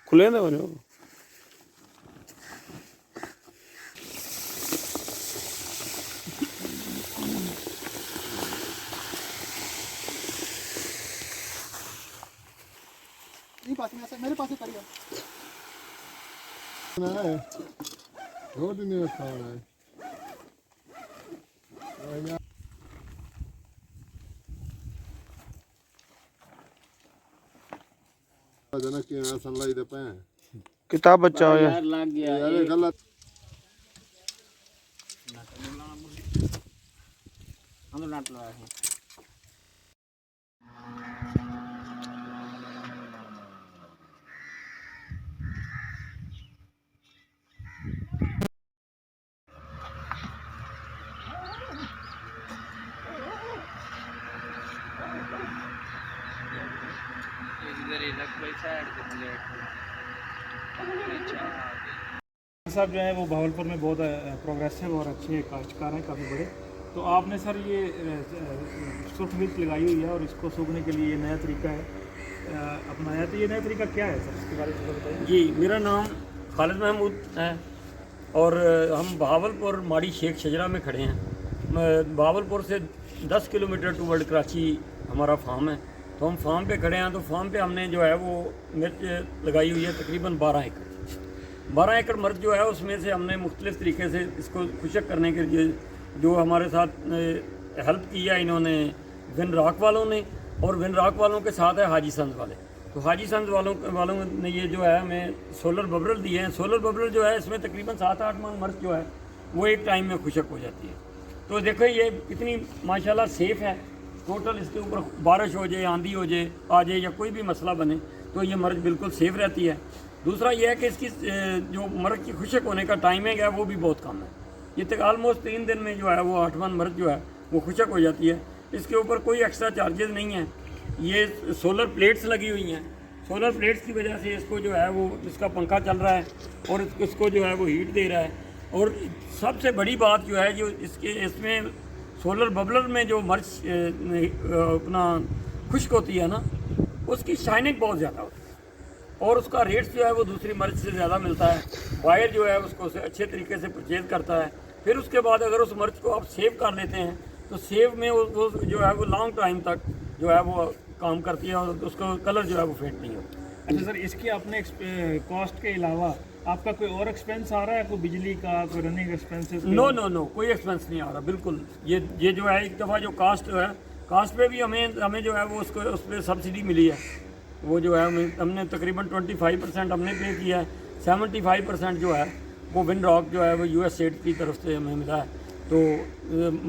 खुले ना बने मेरे पास करिए रोड नहीं खाना है जनक की सनलाई दे पे किताब बच्चा हो यार लग गया यार गलत हम तो नाट लगा है। साहब जो है वो भावलपुर में बहुत प्रोग्रेसिव और अच्छे काश्तकार हैं, काफ़ी बड़े। तो आपने सर ये सुर्ख मिर्च लगाई हुई है और इसको सूखने के लिए ये नया तरीका है अपनाया, तो ये नया तरीका क्या है सर, इसके बारे में बताइए। जी, मेरा नाम खालिद महमूद है और हम बहावलपुर माड़ी शेख शजरा में खड़े हैं। बहावलपुर से 10 किलोमीटर टूवर्ड कराची हमारा फार्म है। तो हम फार्म पे खड़े हैं। तो फार्म पे हमने जो है वो मिर्च लगाई हुई है तकरीबन 12 एकड़। 12 एकड़ मिर्च जो है उसमें से हमने मुख्तलिफ़ तरीके से इसको खुशक करने के लिए जो हमारे साथ हेल्प किया इन्होंने विन रॉक वालों ने, और विन रॉक वालों के साथ है हाजी संद वाले। तो हाजी संद वालों ने ये जो है हमें सोलर बबरल दिए हैं। सोलर बबरल जो है इसमें तकरीबन 7-8 मन मिर्च जो है वो एक टाइम में खुशक हो जाती है। तो देखो ये इतनी माशाल्लाह सेफ़ है। टोटल इसके ऊपर बारिश हो जाए, आंधी हो जाए, आ जाए या कोई भी मसला बने तो ये मिर्च बिल्कुल सेफ़ रहती है। दूसरा ये है कि इसकी जो मिर्च की खुशक होने का टाइमिंग है वो भी बहुत कम है। ये तक ऑलमोस्ट 3 दिन में जो है वो 8 मन मिर्च जो है वो खुशक हो जाती है। इसके ऊपर कोई एक्स्ट्रा चार्जेस नहीं है। ये सोलर प्लेट्स लगी हुई हैं। सोलर प्लेट्स की वजह से इसको जो है वो इसका पंखा चल रहा है और इसको जो है वो हीट दे रहा है। और सबसे बड़ी बात जो है जो इसमें सोलर बबलर में जो मिर्च अपना खुश्क होती है ना, उसकी शाइनिंग बहुत ज़्यादा होती है और उसका रेट जो है वो दूसरी मिर्च से ज़्यादा मिलता है। बायर जो है उसको अच्छे तरीके से परचेज़ करता है। फिर उसके बाद अगर उस मिर्च को आप सेव कर लेते हैं तो सेव में वो जो है वो लॉन्ग टाइम तक जो है वो काम करती है और उसका कलर जो है वो फेंट नहीं होता। अच्छा सर, इसके अपने कॉस्ट के अलावा आपका कोई और एक्सपेंस आ रहा है, कोई बिजली का, कोई रनिंग एक्सपेंसेस? नो, कोई एक्सपेंस नहीं आ रहा बिल्कुल। ये जो है एक दफ़ा जो कास्ट है, कास्ट पे भी हमें जो है वो उसको उस पर सब्सिडी मिली है। वो जो है हमने तकरीबन 25% हमने पे किया है। 75% जो है वो विन रॉक जो है वो US स्टेट की तरफ से हमें मिला है। तो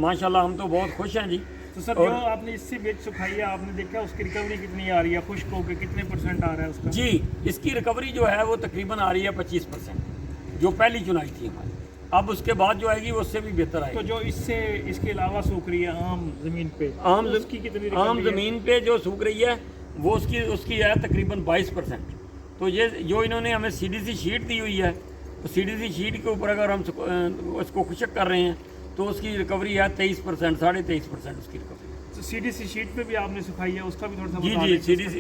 माशाल्लाह हम तो बहुत खुश हैं जी। तो सर जो आपने इससे मिर्च सुखाई है, आपने देखा उसकी रिकवरी कितनी आ रही है, खुश्क होकर कितने % आ रहा है उसका? जी, इसकी रिकवरी जो है वो तकरीबन आ रही है 25%, जो पहली चुनाई थी हमारी। अब उसके बाद जो आएगी उससे भी बेहतर आएगी। तो जो इसके अलावा सूख रही है आम ज़मीन पे, उसकी कितनी आम ज़मीन पे जो सूख रही है वो उसकी है तकरीबन 22%। तो ये जो इन्होंने हमें CDC शीट दी हुई है, तो CDC शीट के ऊपर अगर हम उसको खुशक कर रहे हैं तो उसकी रिकवरी है 23%, 23.5% उसकी रिकवरी। तो CDC शीट पे भी आपने सुखाई है, उसका भी थोड़ा सा जी,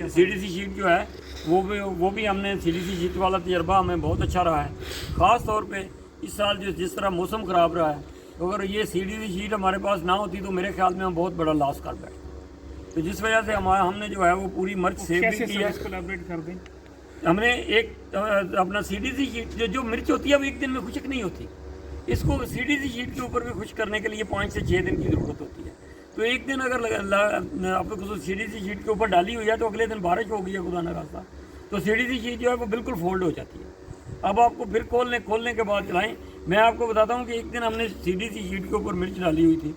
CDC शीट जो है वो भी हमने CDC शीट वाला तजर्बा हमें बहुत अच्छा रहा है। ख़ास तौर पे इस साल जिस तरह मौसम ख़राब रहा है, तो अगर ये CDC शीट हमारे पास ना होती तो मेरे ख्याल में हम बहुत बड़ा लॉस कर बैठे। तो जिस वजह से हमने जो है वो पूरी मिर्च सेव भी की है। कोलैबोरेट कर दें, हमने एक अपना CDC शीट जो मिर्च होती है वो एक दिन में खुशक नहीं होती। इसको CDC शीट के ऊपर भी खुश करने के लिए 5 से 6 दिन की ज़रूरत होती है। तो एक दिन अगर आपको CDC शीट के ऊपर डाली हुई है तो अगले दिन बारिश हो गई है खुदा न खास्ता, तो CDC शीट जो है वो बिल्कुल फोल्ड हो जाती है। अब आपको फिर खोलने के बाद चलाएं। मैं आपको बताता हूँ कि एक दिन हमने CDC शीट के ऊपर मिर्च डाली हुई थी।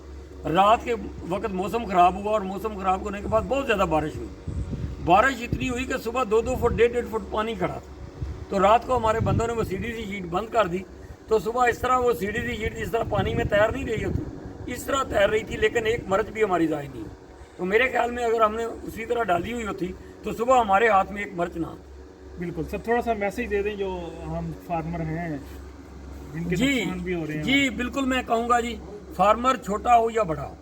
रात के वक्त मौसम ख़राब हुआ और मौसम ख़राब होने के बाद बहुत ज़्यादा बारिश हुई। बारिश इतनी हुई कि सुबह 2-2 फुट 1.5 फुट पानी खड़ा था। तो रात को हमारे बंदों ने वो CDC शीट बंद कर दी। तो सुबह इस तरह वो CDC शीट जिस तरह पानी में तैर नहीं रही होती, इस तरह तैर रही थी, लेकिन एक मिर्च भी हमारी ज़ाहिर नहीं हुई। तो मेरे ख्याल में अगर हमने उसी तरह डाली हुई होती तो सुबह हमारे हाथ में एक मिर्च ना। बिल्कुल सर, थोड़ा सा मैसेज दे दें जो हम फार्मर हैं जिनके नुकसान भी हो रहे हैं। जी बिल्कुल, मैं कहूँगा जी, फार्मर छोटा हो या बड़ा हो,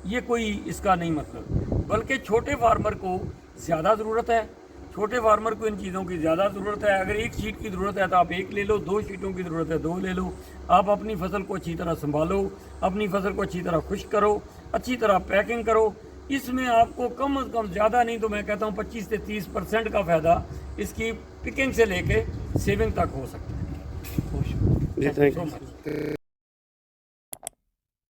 ये कोई इसका नहीं मतलब, बल्कि छोटे फार्मर को ज़्यादा ज़रूरत है। छोटे फार्मर को इन चीज़ों की ज़्यादा ज़रूरत है। अगर एक शीट की ज़रूरत है तो आप एक ले लो, 2 शीटों की ज़रूरत है 2 ले लो। आप अपनी फसल को अच्छी तरह संभालो, अपनी फसल को अच्छी तरह खुश्क करो, अच्छी तरह पैकिंग करो। इसमें आपको कम से कम, ज़्यादा नहीं तो मैं कहता हूँ 25 से 30% का फ़ायदा इसकी पिकिंग से लेके सेविंग तक हो सकता है। जी, थैंक यू। So much.